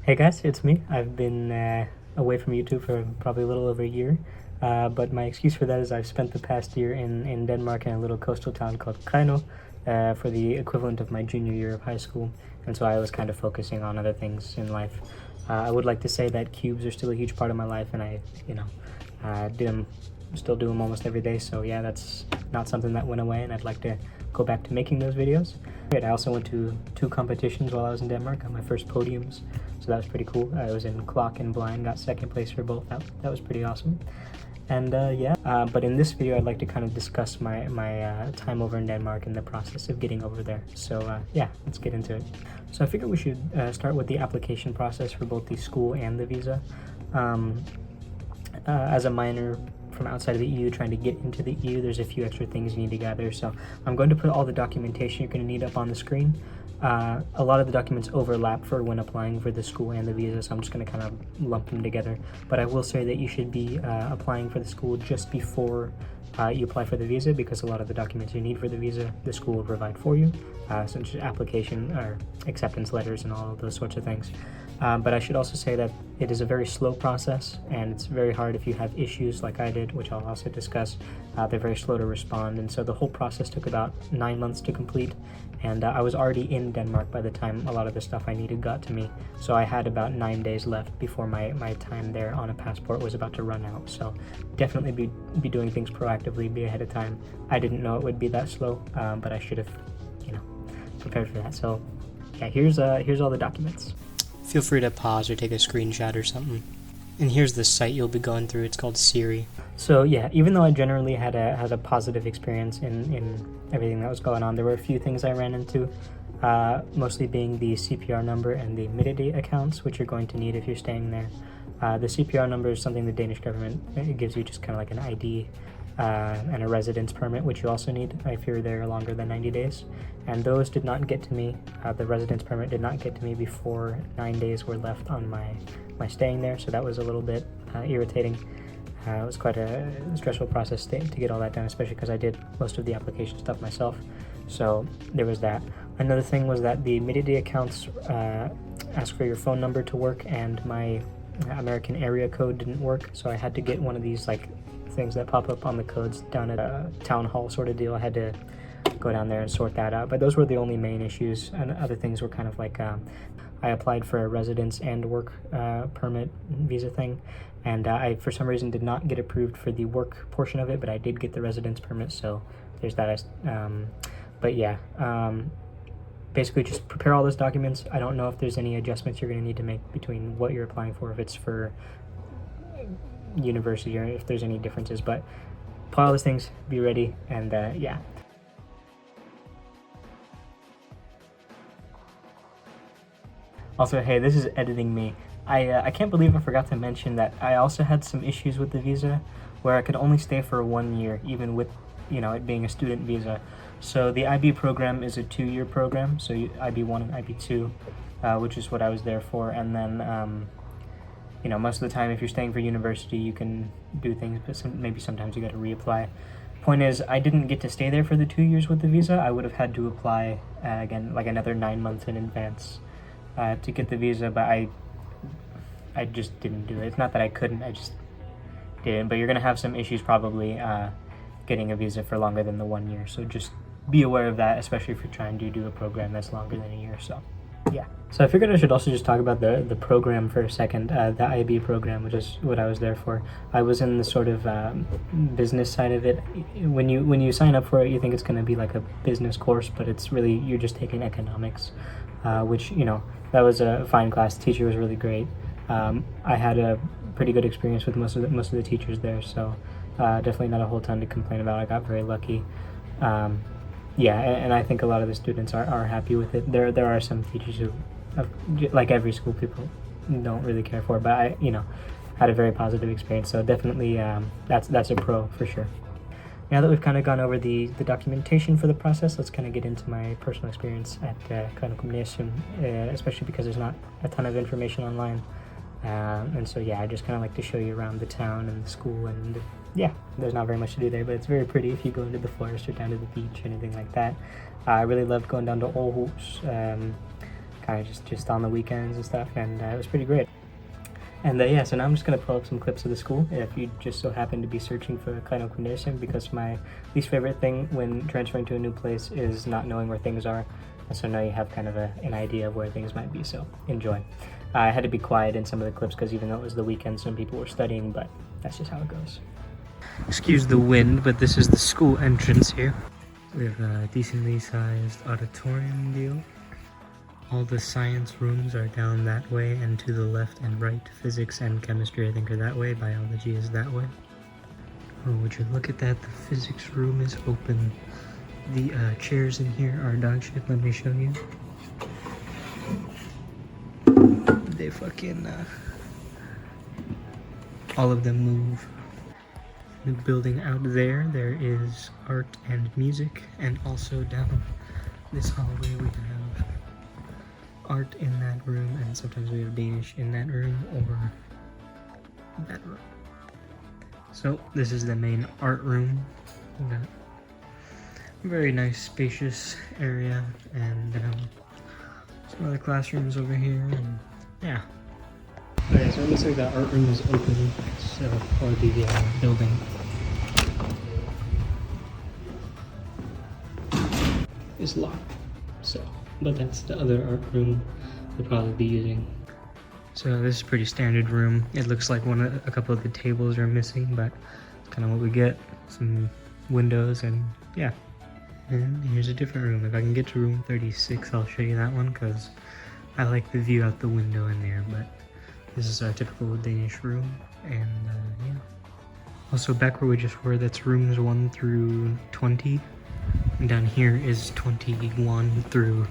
Hey guys, it's me. I've been away from YouTube for probably a little over a year, but my excuse for that is I've spent the past year in Denmark in a little coastal town called Grenaa for the equivalent of my junior year of high school, and so I was kind of focusing on other things in life. I would like to say that cubes are still a huge part of my life, and I, still do them almost every day, so yeah, that's not something that went away, and I'd like to go back to making those videos. I also went to 2 competitions while I was in Denmark, on my first podiums, so that was pretty cool. I was in clock and blind, got second place for both. That was pretty awesome. And but in this video I'd like to kind of discuss my time over in Denmark and the process of getting over there. So yeah, let's get into it. So I figured we should start with the application process for both the school and the visa. As a minor from outside of the EU trying to get into the EU, there's a few extra things you need to gather. So I'm going to put all the documentation you're going to need up on the screen. A lot of the documents overlap for when applying for the school and the visa, so I'm just going to kind of lump them together. But I will say that you should be applying for the school just before you apply for the visa, because a lot of the documents you need for the visa, the school will provide for you, such as application or acceptance letters and all of those sorts of things. But I should also say that it is a very slow process, and it's very hard if you have issues like I did, which I'll also discuss. They're very slow to respond, and so the whole process took about 9 months to complete, and I was already in Denmark by the time a lot of the stuff I needed got to me, so I had about 9 days left before my time there on a passport was about to run out. So definitely be doing things proactively, be ahead of time. I didn't know it would be that slow, but I should have, prepared for that. So yeah, here's all the documents. Feel free to pause or take a screenshot or something. And here's the site you'll be going through. It's called Siri. So yeah, even though I generally had a positive experience in everything that was going on, there were a few things I ran into, mostly being the CPR number and the MitID accounts, which you're going to need if you're staying there. The CPR number is something the Danish government, it gives you just kind of like an ID and a residence permit, which you also need if you're there longer than 90 days. And those did not get to me. The residence permit did not get to me before 9 days were left on my staying there, so that was a little bit irritating. It was quite a stressful process to get all that done, especially because I did most of the application stuff myself. So there was that. Another thing was that the MitID accounts ask for your phone number to work, and my American area code didn't work, so I had to get one of these like things that pop up on the codes down at a town hall sort of deal. I had to go down there and sort that out, but those were the only main issues, and other things were kind of like I applied for a residence and work permit visa thing, and I for some reason did not get approved for the work portion of it, but I did get the residence permit, so there's that. But yeah, basically just prepare all those documents. I don't know if there's any adjustments you're going to need to make between what you're applying for, if it's for university or if there's any differences, but apply all those things, be ready, and yeah. Also, hey, this is editing me. I can't believe I forgot to mention that I also had some issues with the visa where I could only stay for 1 year, even with, it being a student visa. So the IB program is a 2-year program, so IB1 and IB2, which is what I was there for. And then, most of the time if you're staying for university, you can do things, but maybe sometimes you got to reapply. Point is, I didn't get to stay there for the 2 years with the visa. I would have had to apply again, like another 9 months in advance to get the visa, but I just didn't do it. It's not that I couldn't, I just didn't. But you're gonna have some issues probably getting a visa for longer than the 1 year, so just be aware of that, especially if you're trying to do a program that's longer than a year. So yeah. So I figured I should also just talk about the program for a second, the IB program, which is what I was there for. I was in the sort of business side of it. When you sign up for it, you think it's going to be like a business course, but it's really, you're just taking economics, which, that was a fine class. The teacher was really great. I had a pretty good experience with most of the teachers there, so definitely not a whole ton to complain about. I got very lucky. Yeah, and I think a lot of the students are happy with it. There are some teachers who, like every school, people don't really care for, but I, had a very positive experience. So definitely, that's a pro for sure. Now that we've kind of gone over the documentation for the process, let's kind of get into my personal experience at Grenaa, especially because there's not a ton of information online. And so yeah, I just kind of like to show you around the town and the school, and yeah, there's not very much to do there, but it's very pretty if you go into the forest or down to the beach or anything like that. I really loved going down to Aarhus, kind of just on the weekends and stuff, and it was pretty great. And yeah, so now I'm just going to pull up some clips of the school if you just so happen to be searching for Kleine Kunderen, because my least favorite thing when transferring to a new place is not knowing where things are. And so now you have kind of an idea of where things might be, so enjoy. I had to be quiet in some of the clips because even though it was the weekend, some people were studying, but that's just how it goes. Excuse the wind, but this is the school entrance here. We have a decently sized auditorium deal. All the science rooms are down that way and to the left and right. Physics and chemistry, I think, are that way. Biology is that way. Oh, would you look at that? The physics room is open. The chairs in here are dog shit. Let me show you. They fucking, all of them move. The building out there, there is art and music, and also down this hallway we have art in that room, and sometimes we have Danish in that room or that room. So this is the main art room. We got a very nice spacious area, and some other classrooms over here, and yeah. Okay, so it looks like the art room is open, so for the building. It's locked, so, but that's the other art room we'll probably be using. So this is a pretty standard room. It looks like a couple of the tables are missing, but it's kind of what we get. Some windows, and yeah. And here's a different room. If I can get to room 36, I'll show you that one, because I like the view out the window in there, but this is our typical Danish room, and yeah. Also back where we just were, that's rooms 1 through 20. And down here is 21 through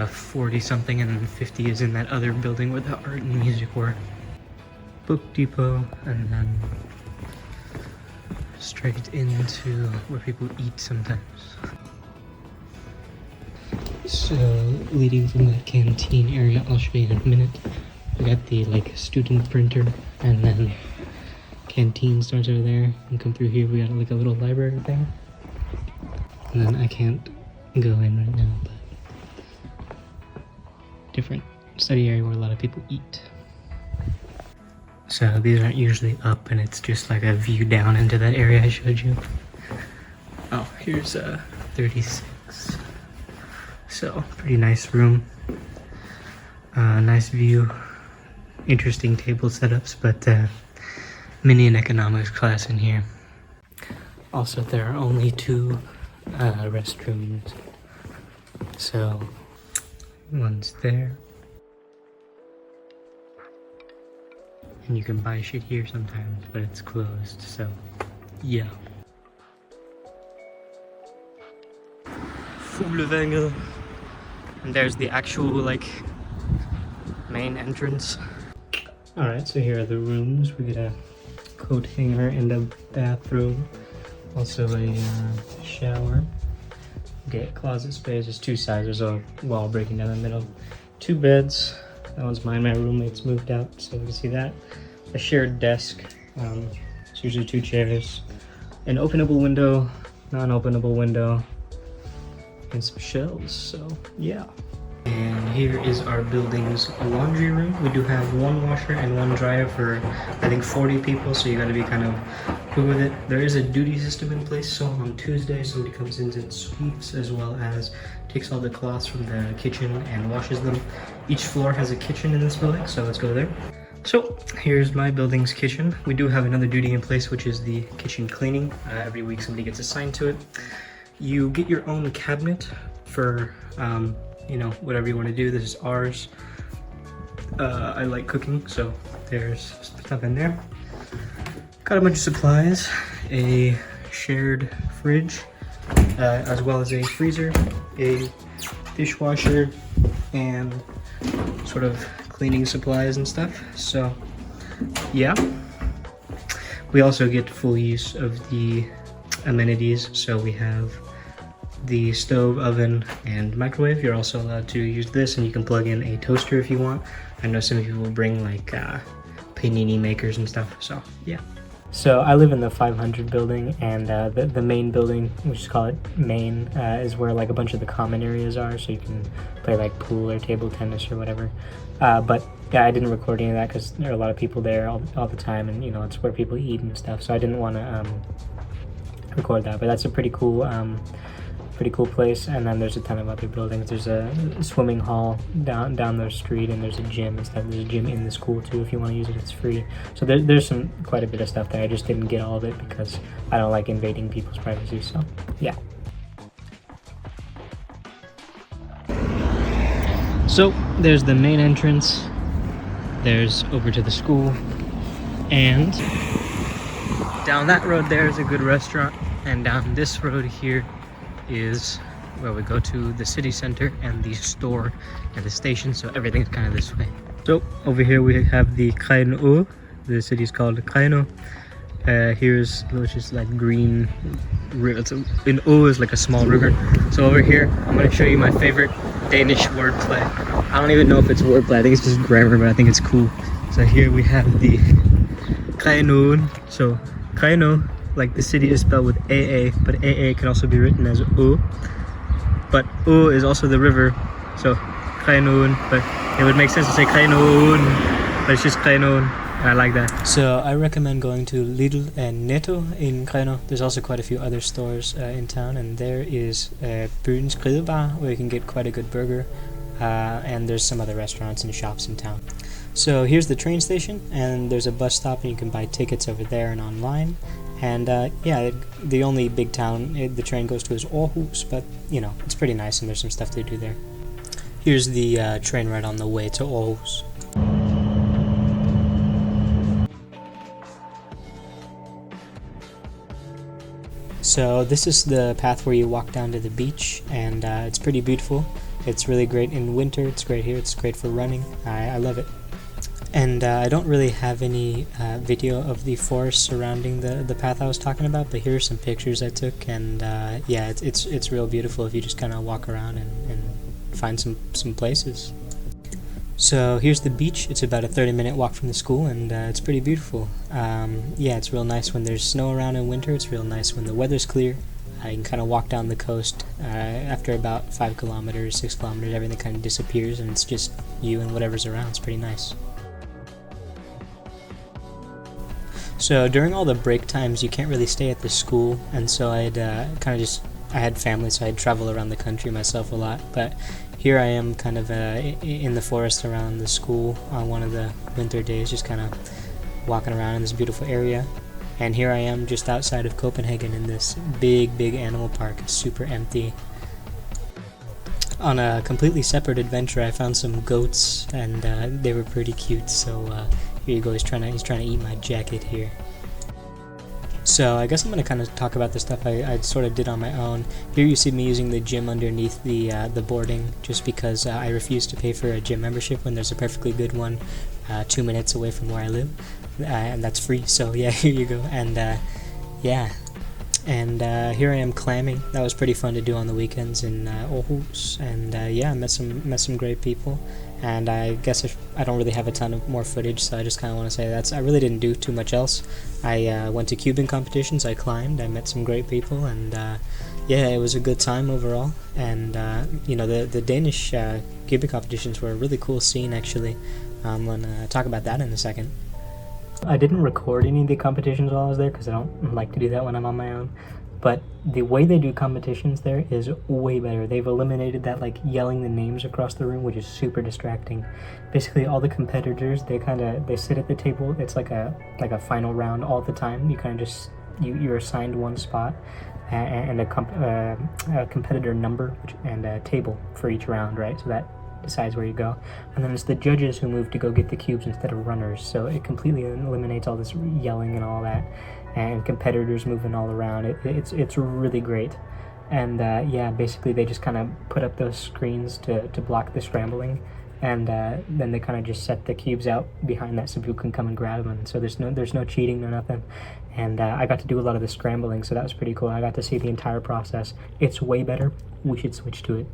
40 something, and then 50 is in that other building where the art and music were. Book depot, and then straight into where people eat sometimes. So leading from that canteen area, I'll show you in a minute. We got the student printer, and then canteen starts over there. And come through here, we got a little library thing. And then I can't go in right now, but different study area where a lot of people eat. So these aren't usually up, and it's just like a view down into that area I showed you. Oh, here's 36. So pretty nice room, nice view, interesting table setups, but mini and economics class in here. Also, there are only 2 restrooms, so one's there, and you can buy shit here sometimes, but it's closed, so yeah. Fuglevangel. And there's the actual main entrance. Alright, so here are the rooms. We get a coat hanger in the bathroom, also a shower. Get closet space. There's 2 sides. There's a wall breaking down the middle. 2 beds. That one's mine. My roommate's moved out, so you can see that. A shared desk. It's usually 2 chairs. An openable window, non-openable window, and some shelves. So yeah. And here is our building's laundry room. We do have 1 washer and 1 dryer for I think 40 people, so you gotta be kind of quick with it. There is a duty system in place, so on Tuesday somebody comes in and sweeps, as well as takes all the cloths from the kitchen and washes them. Each floor has a kitchen in this building, so let's go there. So here's my building's kitchen. We do have another duty in place, which is the kitchen cleaning. Every week somebody gets assigned to it. You get your own cabinet for you know, whatever you want to do. This is ours. I like cooking, so there's stuff in there. Got a bunch of supplies, a shared fridge, as well as a freezer, a dishwasher, and sort of cleaning supplies and stuff. So yeah, we also get full use of the amenities. So we have the stove, oven, and microwave. You're also allowed to use this, and you can plug in a toaster if you want. I know some people bring like panini makers and stuff, so yeah. So I live in the 500 building, and the main building, we just call it main, is where like a bunch of the common areas are, so you can play like pool or table tennis or whatever. But yeah, I didn't record any of that because there are a lot of people there all the time, and you know it's where people eat and stuff. So I didn't want to record that. But that's a pretty cool place. And then there's a ton of other buildings. There's a swimming hall down the street, and there's a gym and stuff. There's a gym in the school too. If you want to use it, it's free. So there's quite a bit of stuff there. I just didn't get all of it because I don't like invading people's privacy. So yeah. So there's the main entrance. There's over to the school, and down that road there is a good restaurant, and down this road here is where we go to the city center and the store and the station, so everything's kind of this way. So over here we have the Grenaa. The city's called Grenaa. Here's just like green river. An O is like a small river. So over here I'm going to show you my favorite Danish wordplay. I don't even know if it's wordplay, I think it's just grammar, but I think it's cool. So here we have the Grenaa. So Grenaa, like the city is spelled with AA, but AA can also be written as O. But O is also the river, so Grenaa, but it would make sense to say Grenaa, but it's just Grenaa, and I like that. So I recommend going to Lidl and Netto in Grenaa. There's also quite a few other stores in town, and there is Byens Grillbar, where you can get quite a good burger, and there's some other restaurants and shops in town. So here's the train station, and there's a bus stop, and you can buy tickets over there and online. And yeah, the only big town the train goes to is Aarhus, but you know, it's pretty nice and there's some stuff to do there. Here's the train ride on the way to Aarhus. So this is the path where you walk down to the beach, and it's pretty beautiful. It's really great in winter, it's great here, it's great for running. I love it. And I don't really have any video of the forest surrounding the path I was talking about, but here are some pictures I took, and yeah, it's real beautiful if you just kind of walk around and find some places. So here's the beach. It's about a 30-minute walk from the school, and it's pretty beautiful. Yeah, it's real nice when there's snow around in winter. It's real nice when the weather's clear. You can kind of walk down the coast. After about 5 kilometers, 6 kilometers, everything kind of disappears, and it's just you and whatever's around. It's pretty nice. So during all the break times, you can't really stay at the school, and so I'd I had family, so I'd travel around the country myself a lot. But here I am kind of in the forest around the school on one of the winter days, just kind of walking around in this beautiful area. And here I am just outside of Copenhagen in this big animal park. It's super empty. On a completely separate adventure, I found some goats, and they were pretty cute, so here you go, he's trying to eat my jacket here. So I guess I'm going to kind of talk about the stuff I sort of did on my own. Here you see me using the gym underneath the boarding, just because I refuse to pay for a gym membership when there's a perfectly good one 2 minutes away from where I live, and that's free, so yeah, here you go. And yeah, and here I am clamming. That was pretty fun to do on the weekends in Aarhus, and yeah, I met some great people. And I guess I don't really have a ton of more footage, so I just kind of want to say I really didn't do too much else. I went to cubing competitions, I climbed, I met some great people, and yeah, it was a good time overall. And you know, the Danish cubing competitions were a really cool scene, actually. I'm going to talk about that in a second. I didn't record any of the competitions while I was there because I don't like to do that when I'm on my own. But the way they do competitions there is way better. They've eliminated that like yelling the names across the room, which is super distracting. Basically, all the competitors, they sit at the table. It's like a final round all the time. You kind of just you're assigned one spot and a competitor number and a table for each round, right? So that decides where you go. And then it's the judges who move to go get the cubes instead of runners. So it completely eliminates all this yelling and all that. And competitors moving all around. It's really great. And yeah, basically they just kind of put up those screens to block the scrambling, and then they kind of just set the cubes out behind that so people can come and grab them. So there's no cheating, no nothing. And I got to do a lot of the scrambling, so that was pretty cool. I got to see the entire process. It's way better. We should switch to it.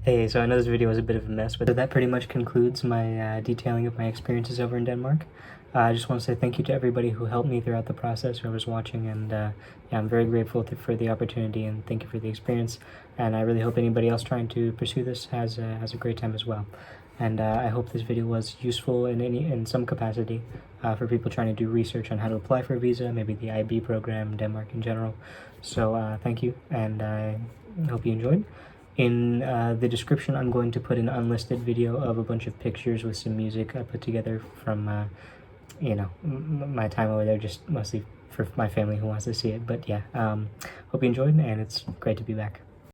Hey, so I know this video was a bit of a mess, but that pretty much concludes my detailing of my experiences over in Denmark. I just want to say thank you to everybody who helped me throughout the process, who was watching, and yeah, I'm very grateful for the opportunity, and thank you for the experience. And I really hope anybody else trying to pursue this has a great time as well. And I hope this video was useful in some capacity for people trying to do research on how to apply for a visa, maybe the IB program, Denmark in general. So thank you, and I hope you enjoyed. In the description, I'm going to put an unlisted video of a bunch of pictures with some music I put together from, my time over there, just mostly for my family who wants to see it. But yeah, hope you enjoyed, and it's great to be back.